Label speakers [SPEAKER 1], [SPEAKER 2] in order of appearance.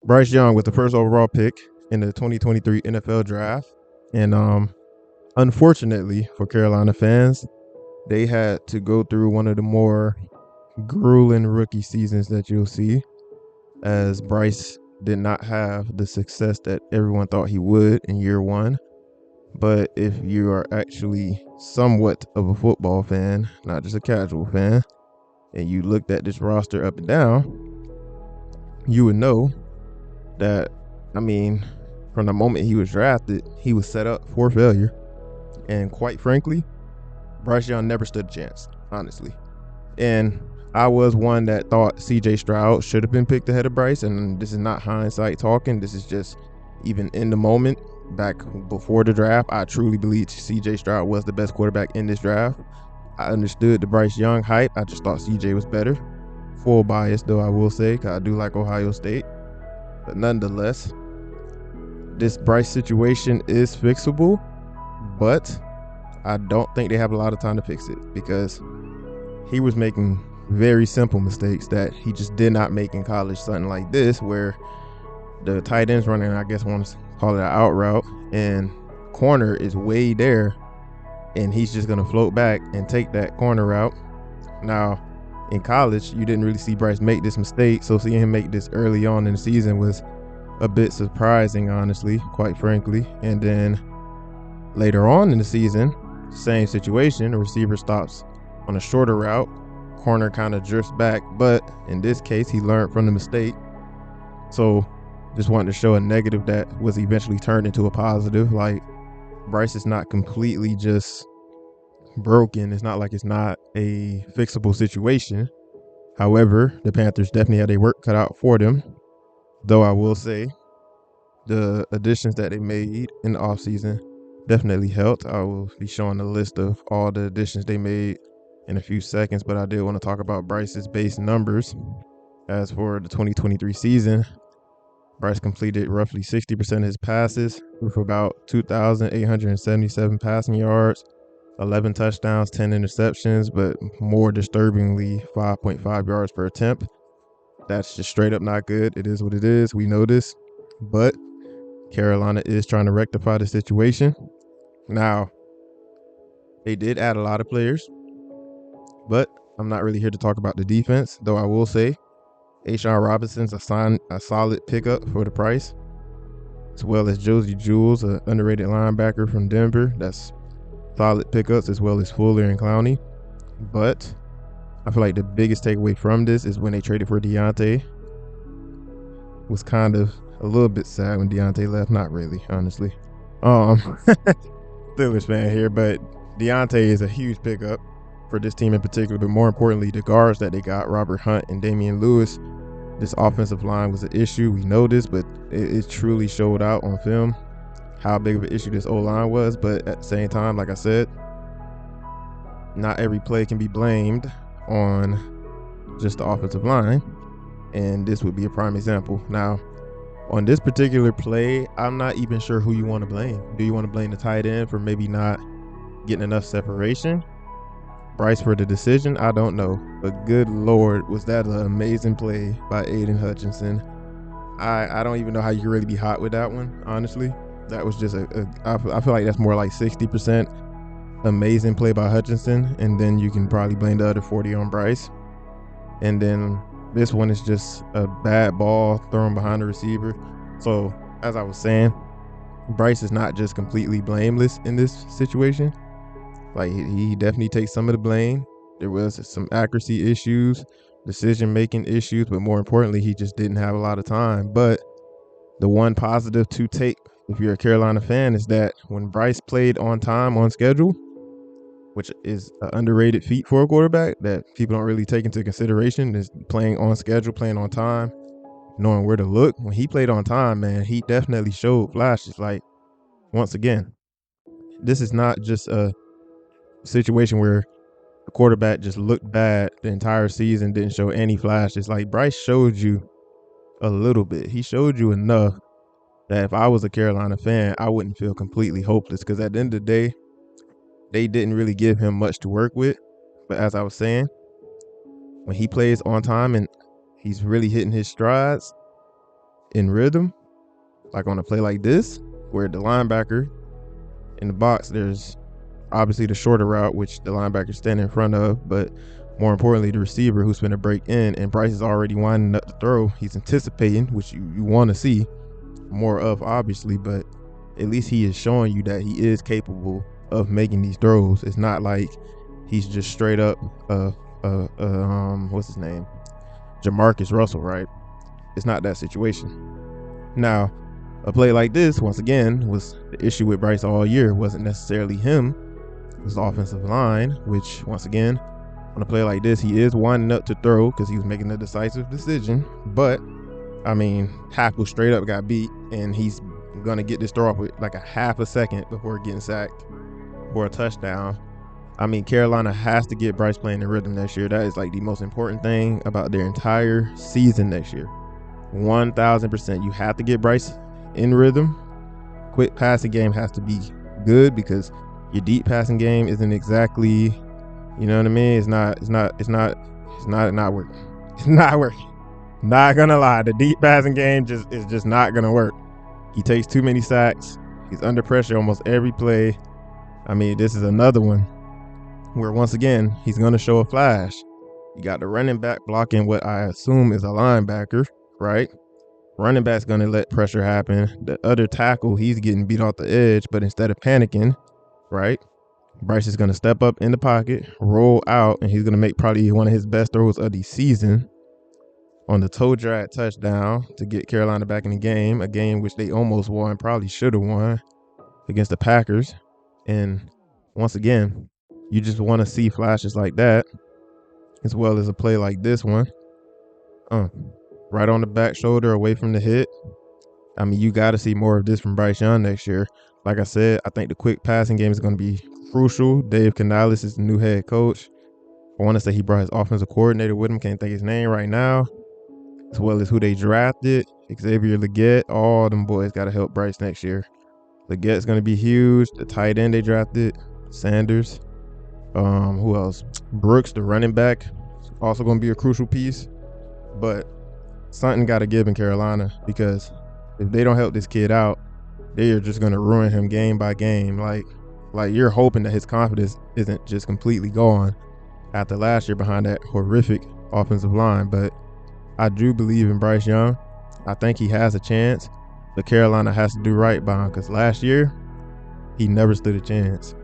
[SPEAKER 1] Bryce Young was the first overall pick in the 2023 NFL draft. And unfortunately for Carolina fans, they had to go through one of the more grueling rookie seasons that you'll see, as Bryce did not have the success that everyone thought he would in year one. But if you are actually somewhat of a football fan, not just a casual fan, and you looked at this roster up and down, you would know that, I mean, from the moment he was drafted, he was set up for failure. And quite frankly, Bryce Young never stood a chance, honestly. And I was one that thought CJ Stroud should have been picked ahead of Bryce. And this is not hindsight talking. This is just even in the moment. Back before the draft, I truly believed CJ Stroud was the best quarterback in this draft. I understood the Bryce Young hype. I just thought CJ was better. Full bias, though, I will say, because I do like Ohio State. But nonetheless, this Bryce situation is fixable, but I don't think they have a lot of time to fix it because he was making very simple mistakes that he just did not make in college. Something like this, where the tight end's running, I guess I want to call it an out route, and corner is way there, and he's just going to float back and take that corner route. Now, in college, you didn't really see Bryce make this mistake, so seeing him make this early on in the season was a bit surprising, honestly, quite frankly. And then later on in the season, same situation, a receiver stops on a shorter route, corner kind of drifts back, but in this case, he learned from the mistake. So just wanted to show a negative that was eventually turned into a positive. Like, Bryce is not completely just broken. It's not like it's not a fixable situation. However, the Panthers definitely had their work cut out for them. Though I will say the additions that they made in the offseason definitely helped. I will be showing a list of all the additions they made in a few seconds, but I did want to talk about Bryce's base numbers. As for the 2023 season, Bryce completed roughly 60% of his passes with about 2,877 passing yards, 11 touchdowns, 10 interceptions, but more disturbingly, 5.5 yards per attempt. That's just straight up not good. It is what it is. We know this. But Carolina is trying to rectify the situation. Now, they did add a lot of players, but I'm not really here to talk about the defense, though I will say A'Shawn Robinson's a solid pickup for the price, as well as Josie Jules, an underrated linebacker from Denver. That's solid pickups, as well as Fuller and Clowney. But I feel like the biggest takeaway from this is when they traded for Deontay. Was kind of a little bit sad when Deontay left. Not really, honestly. Steelers fan here, but Deontay is a huge pickup for this team in particular. But more importantly, the guards that they got, Robert Hunt and Damian Lewis. This offensive line was an issue. We know this, but it truly showed out on film how big of an issue this O-line was. But at the same time, like I said, not every play can be blamed on just the offensive line. And this would be a prime example. Now, on this particular play, I'm not even sure who you want to blame. Do you want to blame the tight end for maybe not getting enough separation? Bryce for the decision? I don't know. But good Lord, was that an amazing play by Aiden Hutchinson. I don't even know how you can really be hot with that one, honestly. That was just I feel like that's more like 60% amazing play by Hutchinson, and then you can probably blame the other 40 on Bryce. And then this one is just a bad ball thrown behind the receiver. So, as I was saying, Bryce is not just completely blameless in this situation. Like, he definitely takes some of the blame. There was some accuracy issues, decision-making issues, but more importantly, he just didn't have a lot of time. But the one positive to take, if you're a Carolina fan, is that when Bryce played on time, on schedule, which is an underrated feat for a quarterback that people don't really take into consideration, is playing on schedule, playing on time, knowing where to look. When he played on time, man, he definitely showed flashes. Like, once again, this is not just a situation where the quarterback just looked bad the entire season, didn't show any flashes. Like, Bryce showed you a little bit. He showed you enough that if I was a Carolina fan, I wouldn't feel completely hopeless, because at the end of the day, they didn't really give him much to work with. But as I was saying, when he plays on time and he's really hitting his strides, in rhythm, like on a play like this, where the linebacker in the box, there's obviously the shorter route, which the linebacker stand in front of, but more importantly, the receiver who's going to break in, and Bryce is already winding up the throw. He's anticipating, which you want to see more of, obviously, but at least he is showing you that he is capable of making these throws. It's not like he's just straight up, what's his name? Jamarcus Russell, right? It's not that situation. Now, a play like this, once again, was the issue with Bryce all year. It wasn't necessarily him. It was the offensive line, which, once again, on a play like this, he is winding up to throw because he was making a decisive decision. But, I mean, tackle straight up got beat, and he's going to get this throw off with like a half a second before getting sacked for a touchdown. I mean, Carolina has to get Bryce playing in rhythm next year. That is like the most important thing about their entire season next year. 1,000%. You have to get Bryce in rhythm. Quick passing game has to be good because your deep passing game isn't exactly, you know what I mean? It's not working. It's not working. Not gonna lie, the deep passing game is just not gonna work. He takes too many sacks. He's under pressure almost every play. I mean, this is another one where once again he's gonna show a flash. You got the running back blocking what I assume is a linebacker, right? Running back's gonna let pressure happen. The other tackle, he's getting beat off the edge, but instead of panicking, right, Bryce is gonna step up in the pocket, roll out, and he's gonna make probably one of his best throws of the season on the toe drag touchdown to get Carolina back in the game, a game which they almost won, probably should have won against the Packers. And once again, you just want to see flashes like that, as well as a play like this one. Right on the back shoulder, away from the hit. I mean, you got to see more of this from Bryce Young next year. Like I said, I think the quick passing game is going to be crucial. Dave Canales is the new head coach. I want to say he brought his offensive coordinator with him. Can't think his name right now. As well as who they drafted, Xavier Legette. All them boys got to help Bryce next year. Legette's going to be huge. The tight end they drafted, Sanders. Who else? Brooks, the running back, also going to be a crucial piece. But something got to give in Carolina, because if they don't help this kid out, they are just going to ruin him game by game. Like you're hoping that his confidence isn't just completely gone after last year behind that horrific offensive line. But I do believe in Bryce Young. I think he has a chance, but Carolina has to do right by him, because last year he never stood a chance.